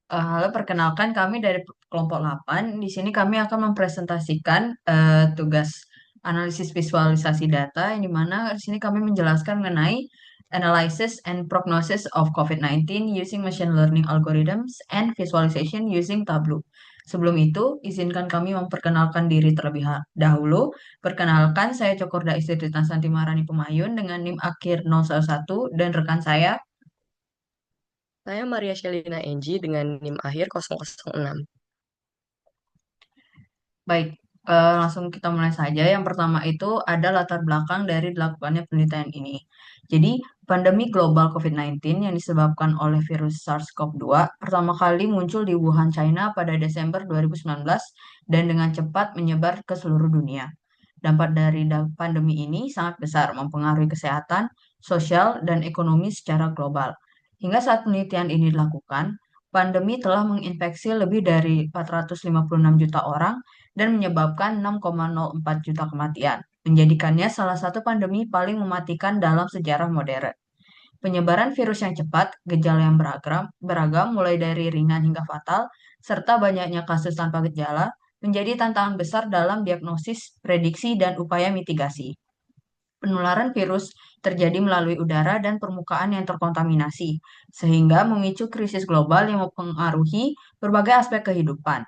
Halo, perkenalkan kami dari kelompok 8. Di sini kami akan mempresentasikan tugas analisis visualisasi data, yang di mana di sini kami menjelaskan mengenai analysis and prognosis of COVID-19 using machine learning algorithms and visualization using Tableau. Sebelum itu, izinkan kami memperkenalkan diri terlebih dahulu. Perkenalkan, saya Cokorda Istri Santi Marani Pemayun dengan NIM akhir 011 dan rekan saya. Saya Maria Shelina Enji dengan NIM akhir 006. Baik, langsung kita mulai saja. Yang pertama itu ada latar belakang dari dilakukannya penelitian ini. Jadi, pandemi global COVID-19 yang disebabkan oleh virus SARS-CoV-2 pertama kali muncul di Wuhan, China pada Desember 2019 dan dengan cepat menyebar ke seluruh dunia. Dampak dari pandemi ini sangat besar, mempengaruhi kesehatan, sosial, dan ekonomi secara global. Hingga saat penelitian ini dilakukan, pandemi telah menginfeksi lebih dari 456 juta orang dan menyebabkan 6,04 juta kematian, menjadikannya salah satu pandemi paling mematikan dalam sejarah modern. Penyebaran virus yang cepat, gejala yang beragam mulai dari ringan hingga fatal, serta banyaknya kasus tanpa gejala, menjadi tantangan besar dalam diagnosis, prediksi, dan upaya mitigasi. Penularan virus terjadi melalui udara dan permukaan yang terkontaminasi, sehingga memicu krisis global yang mempengaruhi berbagai aspek kehidupan.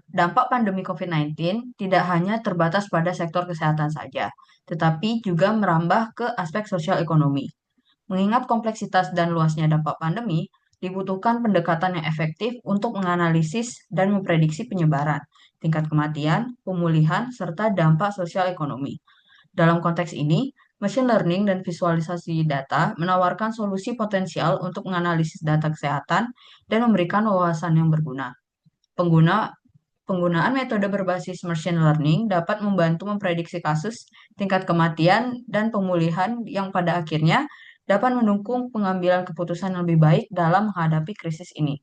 Dampak pandemi COVID-19 tidak hanya terbatas pada sektor kesehatan saja, tetapi juga merambah ke aspek sosial ekonomi. Mengingat kompleksitas dan luasnya dampak pandemi, dibutuhkan pendekatan yang efektif untuk menganalisis dan memprediksi penyebaran, tingkat kematian, pemulihan, serta dampak sosial ekonomi. Dalam konteks ini, machine learning dan visualisasi data menawarkan solusi potensial untuk menganalisis data kesehatan dan memberikan wawasan yang berguna. Pengguna Penggunaan metode berbasis machine learning dapat membantu memprediksi kasus, tingkat kematian, dan pemulihan yang pada akhirnya dapat mendukung pengambilan keputusan yang lebih baik dalam menghadapi krisis ini.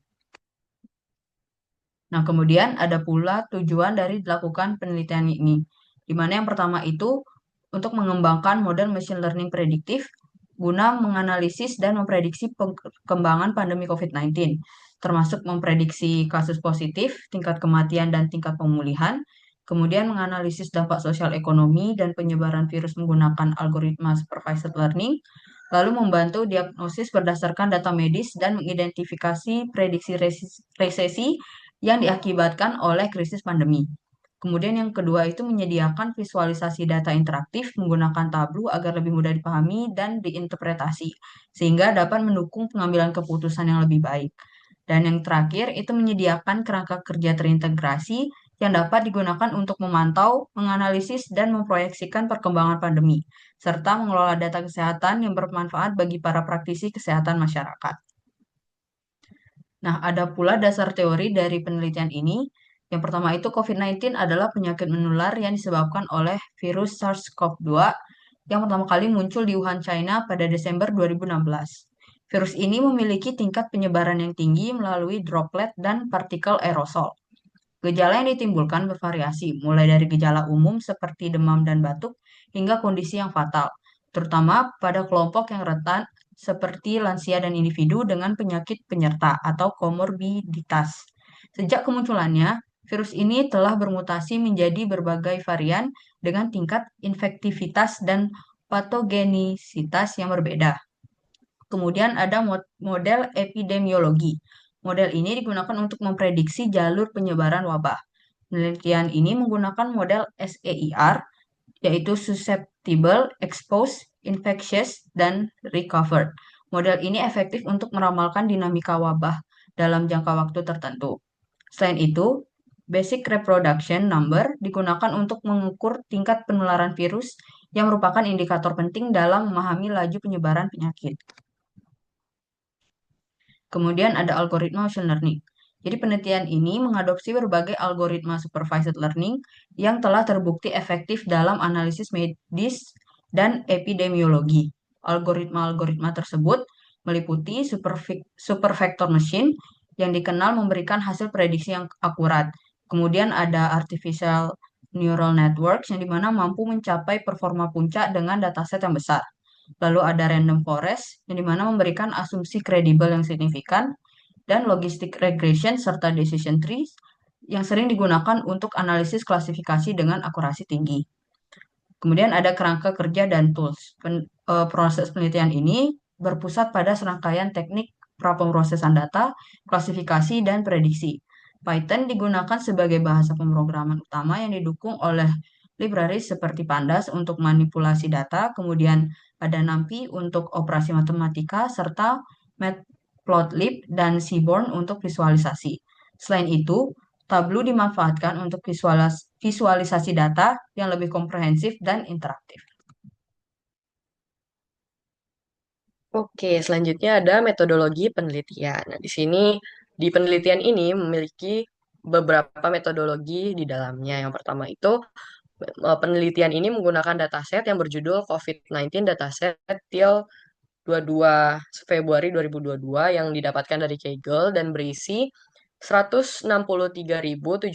Nah, kemudian ada pula tujuan dari dilakukan penelitian ini, di mana yang pertama itu untuk mengembangkan model machine learning prediktif guna menganalisis dan memprediksi perkembangan pandemi COVID-19, termasuk memprediksi kasus positif, tingkat kematian, dan tingkat pemulihan, kemudian menganalisis dampak sosial ekonomi dan penyebaran virus menggunakan algoritma supervised learning, lalu membantu diagnosis berdasarkan data medis dan mengidentifikasi prediksi resesi yang diakibatkan oleh krisis pandemi. Kemudian yang kedua itu menyediakan visualisasi data interaktif menggunakan Tableau agar lebih mudah dipahami dan diinterpretasi, sehingga dapat mendukung pengambilan keputusan yang lebih baik. Dan yang terakhir itu menyediakan kerangka kerja terintegrasi yang dapat digunakan untuk memantau, menganalisis, dan memproyeksikan perkembangan pandemi, serta mengelola data kesehatan yang bermanfaat bagi para praktisi kesehatan masyarakat. Nah, ada pula dasar teori dari penelitian ini. Yang pertama itu COVID-19 adalah penyakit menular yang disebabkan oleh virus SARS-CoV-2 yang pertama kali muncul di Wuhan, China pada Desember 2016. Virus ini memiliki tingkat penyebaran yang tinggi melalui droplet dan partikel aerosol. Gejala yang ditimbulkan bervariasi, mulai dari gejala umum seperti demam dan batuk hingga kondisi yang fatal, terutama pada kelompok yang rentan seperti lansia dan individu dengan penyakit penyerta atau komorbiditas. Sejak kemunculannya, virus ini telah bermutasi menjadi berbagai varian dengan tingkat infektivitas dan patogenisitas yang berbeda. Kemudian ada model epidemiologi. Model ini digunakan untuk memprediksi jalur penyebaran wabah. Penelitian ini menggunakan model SEIR, yaitu Susceptible, Exposed, Infectious, dan Recovered. Model ini efektif untuk meramalkan dinamika wabah dalam jangka waktu tertentu. Selain itu, Basic Reproduction Number digunakan untuk mengukur tingkat penularan virus yang merupakan indikator penting dalam memahami laju penyebaran penyakit. Kemudian ada algoritma machine learning. Jadi penelitian ini mengadopsi berbagai algoritma supervised learning yang telah terbukti efektif dalam analisis medis dan epidemiologi. Algoritma-algoritma tersebut meliputi supervector machine yang dikenal memberikan hasil prediksi yang akurat. Kemudian ada artificial neural networks yang dimana mampu mencapai performa puncak dengan dataset yang besar. Lalu ada random forest yang dimana memberikan asumsi kredibel yang signifikan, dan logistic regression serta decision trees yang sering digunakan untuk analisis klasifikasi dengan akurasi tinggi. Kemudian ada kerangka kerja dan tools. Proses penelitian ini berpusat pada serangkaian teknik prapemrosesan data, klasifikasi, dan prediksi. Python digunakan sebagai bahasa pemrograman utama yang didukung oleh libraries seperti Pandas untuk manipulasi data, kemudian ada NumPy untuk operasi matematika, serta Matplotlib dan Seaborn untuk visualisasi. Selain itu, Tableau dimanfaatkan untuk visualisasi data yang lebih komprehensif dan interaktif. Oke, selanjutnya ada metodologi penelitian. Nah, di sini di penelitian ini memiliki beberapa metodologi di dalamnya. Yang pertama itu penelitian ini menggunakan dataset yang berjudul COVID-19 dataset till 22 Februari 2022 yang didapatkan dari Kaggle dan berisi 163.787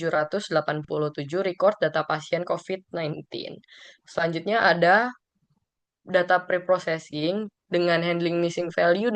record data pasien COVID-19. Selanjutnya ada data preprocessing dengan handling missing value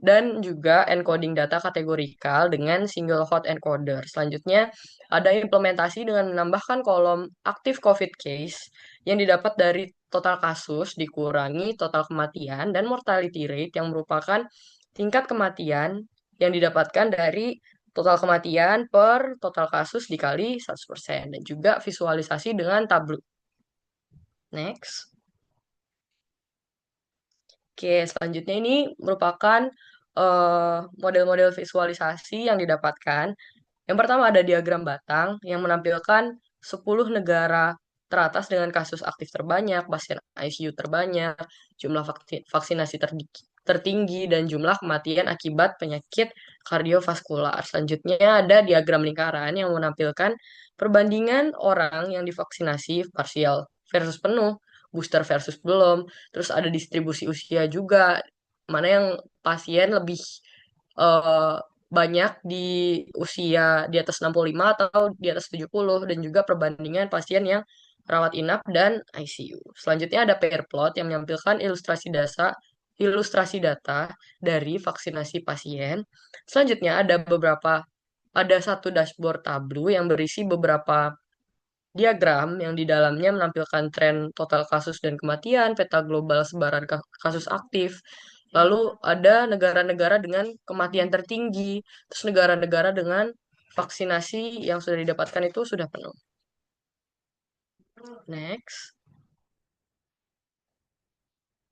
dan juga encoding data kategorikal dengan single hot encoder. Selanjutnya ada implementasi dengan menambahkan kolom aktif COVID case yang didapat dari total kasus dikurangi total kematian dan mortality rate yang merupakan tingkat kematian yang didapatkan dari total kematian per total kasus dikali 100% dan juga visualisasi dengan Tableau. Next. Oke, selanjutnya ini merupakan model-model visualisasi yang didapatkan. Yang pertama ada diagram batang yang menampilkan 10 negara teratas dengan kasus aktif terbanyak, pasien ICU terbanyak, jumlah vaksinasi tertinggi, dan jumlah kematian akibat penyakit kardiovaskular. Selanjutnya ada diagram lingkaran yang menampilkan perbandingan orang yang divaksinasi parsial versus penuh, booster versus belum, terus ada distribusi usia juga, mana yang pasien lebih eh, banyak di usia di atas 65 atau di atas 70 dan juga perbandingan pasien yang rawat inap dan ICU. Selanjutnya ada pair plot yang menampilkan ilustrasi data dari vaksinasi pasien. Selanjutnya ada satu dashboard Tableau yang berisi beberapa diagram yang di dalamnya menampilkan tren total kasus dan kematian, peta global sebaran kasus aktif, lalu ada negara-negara dengan kematian tertinggi, terus negara-negara dengan vaksinasi yang sudah didapatkan itu sudah penuh. Next.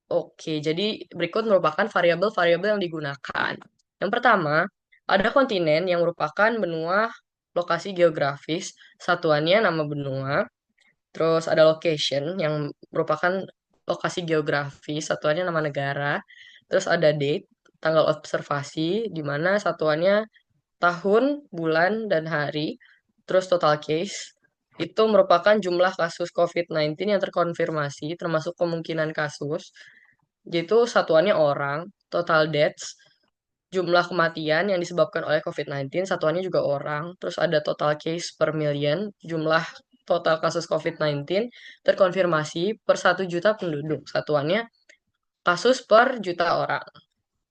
Oke, jadi berikut merupakan variabel-variabel yang digunakan. Yang pertama, ada kontinen yang merupakan benua lokasi geografis, satuannya nama benua. Terus ada location yang merupakan lokasi geografis, satuannya nama negara. Terus ada date, tanggal observasi, di mana satuannya tahun, bulan, dan hari. Terus total case, itu merupakan jumlah kasus COVID-19 yang terkonfirmasi, termasuk kemungkinan kasus. Yaitu satuannya orang, total deaths, jumlah kematian yang disebabkan oleh COVID-19, satuannya juga orang. Terus ada total case per million, jumlah total kasus COVID-19 terkonfirmasi per 1 juta penduduk. Satuannya kasus per juta orang.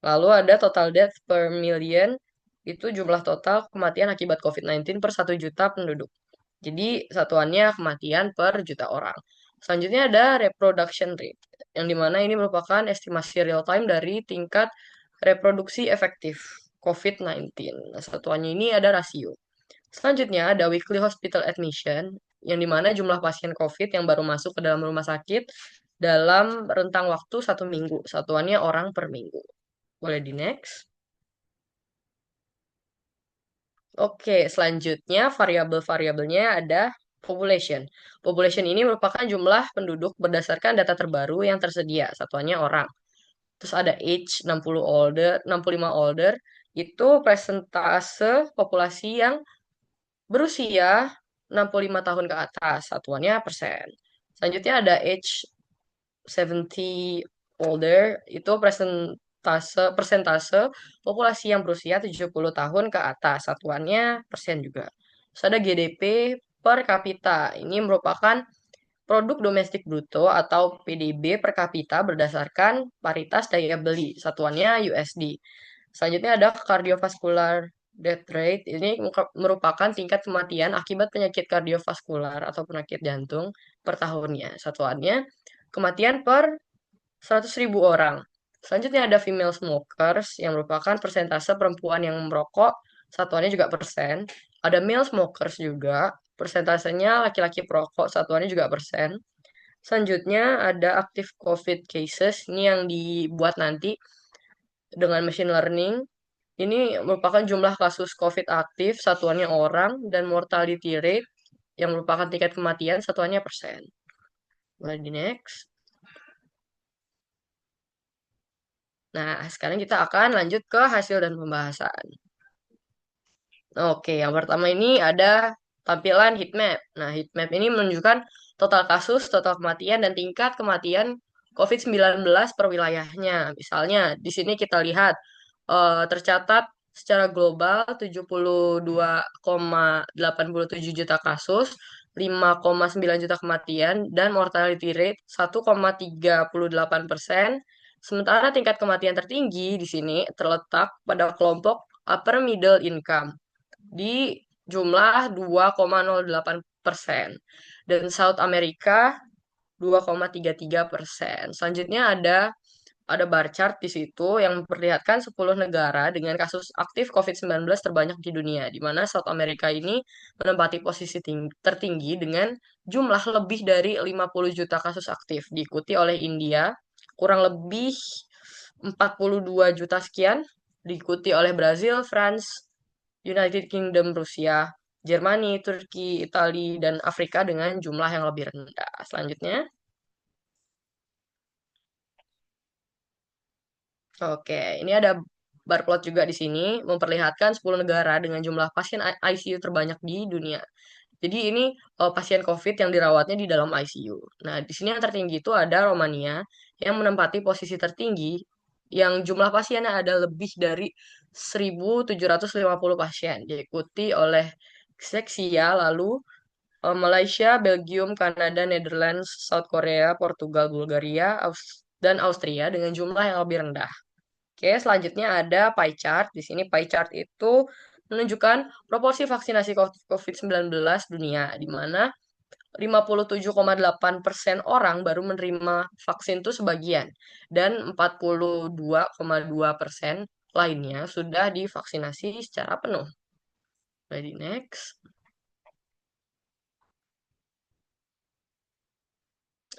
Lalu ada total death per million, itu jumlah total kematian akibat COVID-19 per 1 juta penduduk. Jadi satuannya kematian per juta orang. Selanjutnya ada reproduction rate, yang dimana ini merupakan estimasi real time dari tingkat reproduksi efektif COVID-19. Nah, satuannya ini ada rasio. Selanjutnya ada weekly hospital admission, yang dimana jumlah pasien COVID yang baru masuk ke dalam rumah sakit dalam rentang waktu 1 minggu. Satuannya orang per minggu. Boleh di next. Oke, selanjutnya variabel-variabelnya ada population. Population ini merupakan jumlah penduduk berdasarkan data terbaru yang tersedia. Satuannya orang. Terus ada age 65 older, itu presentase populasi yang berusia 65 tahun ke atas. Satuannya persen. Selanjutnya ada age 70 older, itu persentase populasi yang berusia 70 tahun ke atas. Satuannya persen juga. Terus ada GDP per kapita. Ini merupakan produk domestik bruto atau PDB per kapita berdasarkan paritas daya beli. Satuannya USD. Selanjutnya ada cardiovascular death rate. Ini merupakan tingkat kematian akibat penyakit kardiovaskular atau penyakit jantung per tahunnya. Satuannya kematian per 100.000 orang. Selanjutnya ada female smokers yang merupakan persentase perempuan yang merokok. Satuannya juga persen. Ada male smokers juga. Persentasenya laki-laki perokok. Satuannya juga persen. Selanjutnya ada active COVID cases. Ini yang dibuat nanti dengan machine learning. Ini merupakan jumlah kasus COVID aktif, satuannya orang, dan mortality rate yang merupakan tingkat kematian, satuannya persen. Boleh di next. Nah, sekarang kita akan lanjut ke hasil dan pembahasan. Oke, yang pertama ini ada tampilan heat map. Nah, heat map ini menunjukkan total kasus, total kematian, dan tingkat kematian COVID-19 per wilayahnya. Misalnya, di sini kita lihat tercatat secara global 72,87 juta kasus, 5,9 juta kematian, dan mortality rate 1,38%. Sementara tingkat kematian tertinggi di sini terletak pada kelompok upper middle income di jumlah 2,08%. Dan South America 2,33%. Selanjutnya ada bar chart di situ yang memperlihatkan 10 negara dengan kasus aktif COVID-19 terbanyak di dunia, di mana South America ini menempati posisi tertinggi dengan jumlah lebih dari 50 juta kasus aktif, diikuti oleh India kurang lebih 42 juta sekian, diikuti oleh Brazil, France, United Kingdom, Rusia, Jermani, Turki, Italia, dan Afrika dengan jumlah yang lebih rendah. Selanjutnya, oke, ini ada bar plot juga di sini memperlihatkan 10 negara dengan jumlah pasien ICU terbanyak di dunia. Jadi ini pasien COVID yang dirawatnya di dalam ICU. Nah, di sini yang tertinggi itu ada Romania yang menempati posisi tertinggi yang jumlah pasiennya ada lebih dari 1.750 pasien. Diikuti oleh Czechia, lalu Malaysia, Belgium, Kanada, Netherlands, South Korea, Portugal, Bulgaria, dan Austria dengan jumlah yang lebih rendah. Oke, selanjutnya ada pie chart. Di sini pie chart itu menunjukkan proporsi vaksinasi COVID-19 dunia, di mana 57,8% orang baru menerima vaksin itu sebagian, dan 42,2% lainnya sudah divaksinasi secara penuh. Ready, next.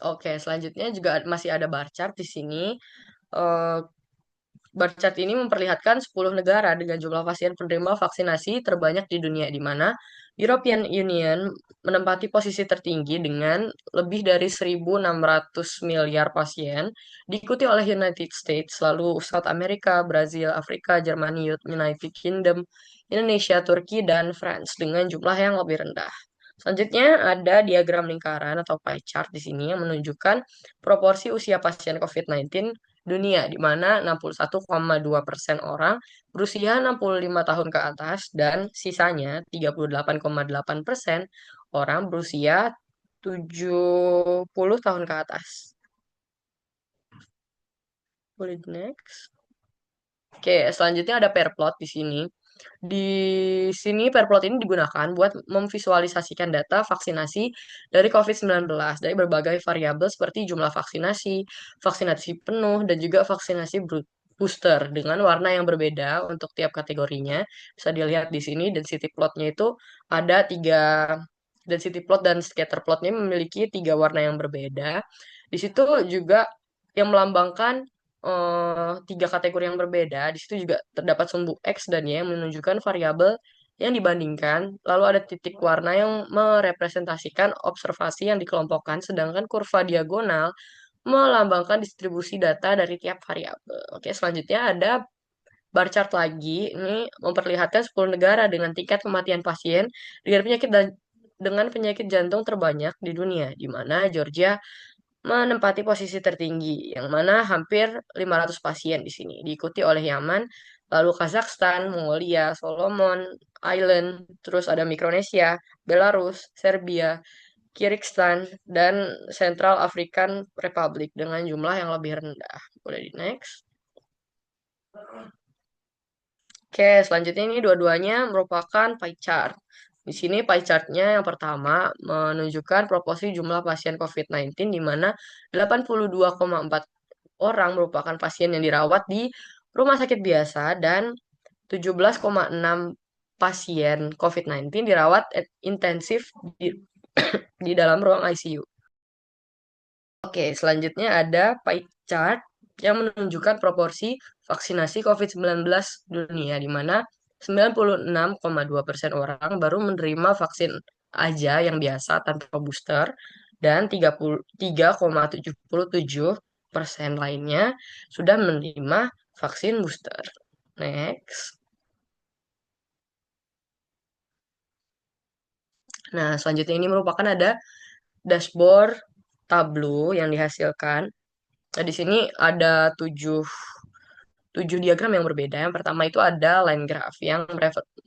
Oke, selanjutnya juga masih ada bar chart di sini. Eh, Bar chart ini memperlihatkan 10 negara dengan jumlah pasien penerima vaksinasi terbanyak di dunia, di mana European Union menempati posisi tertinggi dengan lebih dari 1.600 miliar pasien, diikuti oleh United States, lalu South America, Brazil, Afrika, Jerman, United Kingdom, Indonesia, Turki, dan France dengan jumlah yang lebih rendah. Selanjutnya ada diagram lingkaran atau pie chart di sini yang menunjukkan proporsi usia pasien COVID-19 dunia, di mana 61,2% orang berusia 65 tahun ke atas dan sisanya 38,8% orang berusia 70 tahun ke atas. Boleh next. Oke, selanjutnya ada pair plot di sini. Di sini pair plot ini digunakan buat memvisualisasikan data vaksinasi dari COVID-19 dari berbagai variabel seperti jumlah vaksinasi, vaksinasi penuh, dan juga vaksinasi booster dengan warna yang berbeda untuk tiap kategorinya. Bisa dilihat di sini density plotnya itu ada tiga density plot dan scatter plotnya memiliki tiga warna yang berbeda. Di situ juga yang melambangkan tiga kategori yang berbeda. Di situ juga terdapat sumbu X dan Y yang menunjukkan variabel yang dibandingkan. Lalu ada titik warna yang merepresentasikan observasi yang dikelompokkan, sedangkan kurva diagonal melambangkan distribusi data dari tiap variabel. Oke, selanjutnya ada bar chart lagi. Ini memperlihatkan 10 negara dengan tingkat kematian pasien dengan penyakit jantung terbanyak di dunia, di mana Georgia menempati posisi tertinggi, yang mana hampir 500 pasien di sini, diikuti oleh Yaman, lalu Kazakhstan, Mongolia, Solomon Island, terus ada Mikronesia, Belarus, Serbia, Kyrgyzstan, dan Central African Republic dengan jumlah yang lebih rendah. Boleh di next. Oke, selanjutnya ini dua-duanya merupakan pie chart. Di sini pie chartnya yang pertama menunjukkan proporsi jumlah pasien COVID-19 di mana 82,4 orang merupakan pasien yang dirawat di rumah sakit biasa dan 17,6 pasien COVID-19 dirawat intensif di, di dalam ruang ICU. Oke, selanjutnya ada pie chart yang menunjukkan proporsi vaksinasi COVID-19 dunia, di mana 96,2% orang baru menerima vaksin aja yang biasa tanpa booster, dan 33,77% lainnya sudah menerima vaksin booster. Next. Nah, selanjutnya ini merupakan ada dashboard Tableau yang dihasilkan. Nah, di sini ada tujuh diagram yang berbeda. Yang pertama itu ada line graph yang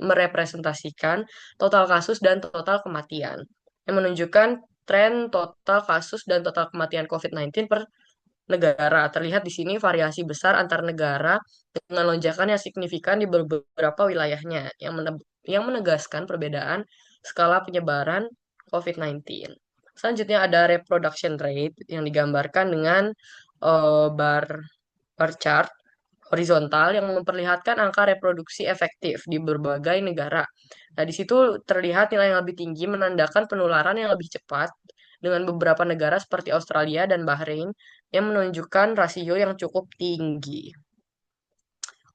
merepresentasikan total kasus dan total kematian. Yang menunjukkan tren total kasus dan total kematian COVID-19 per negara. Terlihat di sini variasi besar antar negara dengan lonjakan yang signifikan di beberapa wilayahnya yang menegaskan perbedaan skala penyebaran COVID-19. Selanjutnya ada reproduction rate yang digambarkan dengan bar bar chart horizontal yang memperlihatkan angka reproduksi efektif di berbagai negara. Nah, di situ terlihat nilai yang lebih tinggi menandakan penularan yang lebih cepat dengan beberapa negara seperti Australia dan Bahrain yang menunjukkan rasio yang cukup tinggi.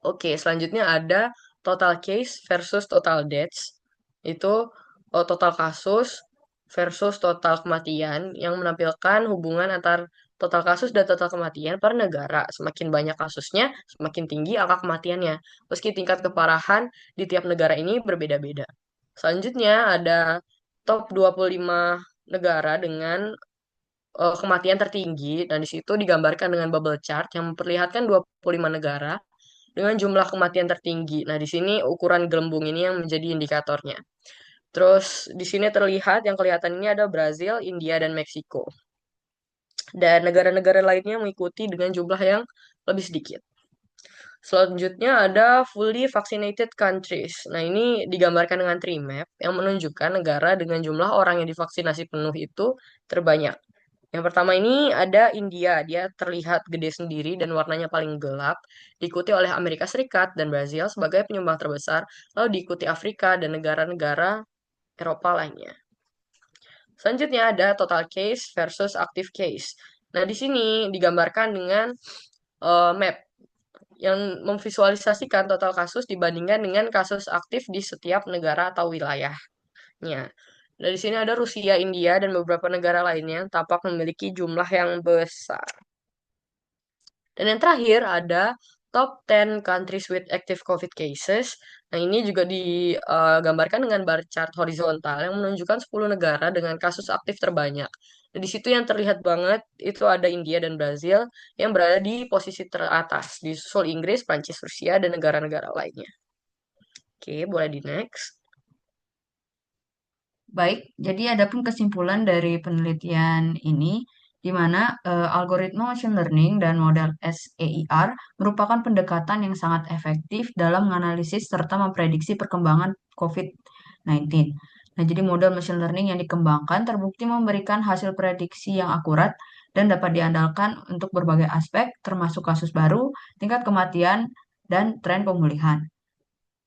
Oke, selanjutnya ada total case versus total deaths. Itu total kasus versus total kematian yang menampilkan hubungan antar total kasus dan total kematian per negara. Semakin banyak kasusnya, semakin tinggi angka kematiannya. Meski tingkat keparahan di tiap negara ini berbeda-beda. Selanjutnya ada top 25 negara dengan kematian tertinggi dan di situ digambarkan dengan bubble chart yang memperlihatkan 25 negara dengan jumlah kematian tertinggi. Nah, di sini ukuran gelembung ini yang menjadi indikatornya. Terus di sini terlihat yang kelihatan ini ada Brazil, India, dan Meksiko. Dan negara-negara lainnya mengikuti dengan jumlah yang lebih sedikit. Selanjutnya ada fully vaccinated countries. Nah, ini digambarkan dengan tree map yang menunjukkan negara dengan jumlah orang yang divaksinasi penuh itu terbanyak. Yang pertama ini ada India, dia terlihat gede sendiri dan warnanya paling gelap, diikuti oleh Amerika Serikat dan Brazil sebagai penyumbang terbesar, lalu diikuti Afrika dan negara-negara Eropa lainnya. Selanjutnya ada total case versus active case. Nah, di sini digambarkan dengan map yang memvisualisasikan total kasus dibandingkan dengan kasus aktif di setiap negara atau wilayahnya. Nah, di sini ada Rusia, India, dan beberapa negara lainnya yang tampak memiliki jumlah yang besar. Dan yang terakhir ada top 10 countries with active COVID cases. Nah, ini juga digambarkan dengan bar chart horizontal yang menunjukkan 10 negara dengan kasus aktif terbanyak. Dan di situ yang terlihat banget itu ada India dan Brazil yang berada di posisi teratas, disusul Inggris, Prancis, Rusia, dan negara-negara lainnya. Oke, boleh di next. Baik, jadi adapun kesimpulan dari penelitian ini, di mana algoritma machine learning dan model SEIR merupakan pendekatan yang sangat efektif dalam menganalisis serta memprediksi perkembangan COVID-19. Nah, jadi model machine learning yang dikembangkan terbukti memberikan hasil prediksi yang akurat dan dapat diandalkan untuk berbagai aspek, termasuk kasus baru, tingkat kematian, dan tren pemulihan.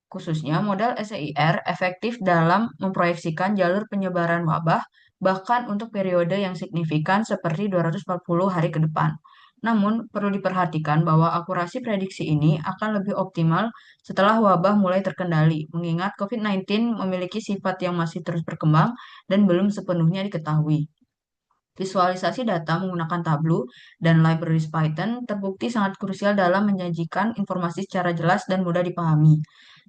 Khususnya, model SEIR efektif dalam memproyeksikan jalur penyebaran wabah, bahkan untuk periode yang signifikan seperti 240 hari ke depan. Namun, perlu diperhatikan bahwa akurasi prediksi ini akan lebih optimal setelah wabah mulai terkendali, mengingat COVID-19 memiliki sifat yang masih terus berkembang dan belum sepenuhnya diketahui. Visualisasi data menggunakan Tableau dan libraries Python terbukti sangat krusial dalam menyajikan informasi secara jelas dan mudah dipahami.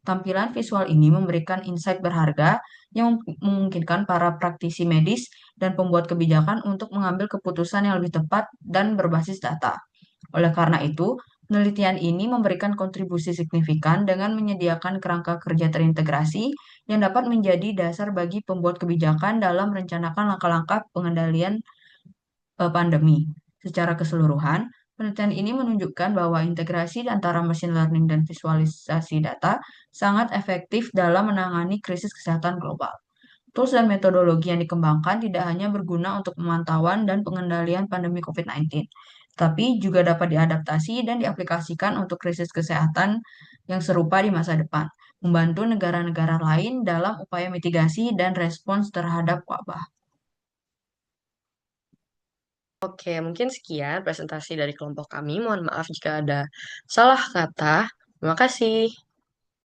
Tampilan visual ini memberikan insight berharga yang memungkinkan para praktisi medis dan pembuat kebijakan untuk mengambil keputusan yang lebih tepat dan berbasis data. Oleh karena itu, penelitian ini memberikan kontribusi signifikan dengan menyediakan kerangka kerja terintegrasi yang dapat menjadi dasar bagi pembuat kebijakan dalam merencanakan langkah-langkah pengendalian pandemi. Secara keseluruhan, Penelitian ini menunjukkan bahwa integrasi antara machine learning dan visualisasi data sangat efektif dalam menangani krisis kesehatan global. Tools dan metodologi yang dikembangkan tidak hanya berguna untuk pemantauan dan pengendalian pandemi COVID-19, tapi juga dapat diadaptasi dan diaplikasikan untuk krisis kesehatan yang serupa di masa depan, membantu negara-negara lain dalam upaya mitigasi dan respons terhadap wabah. Oke, mungkin sekian presentasi dari kelompok kami. Mohon maaf jika ada salah kata. Terima kasih.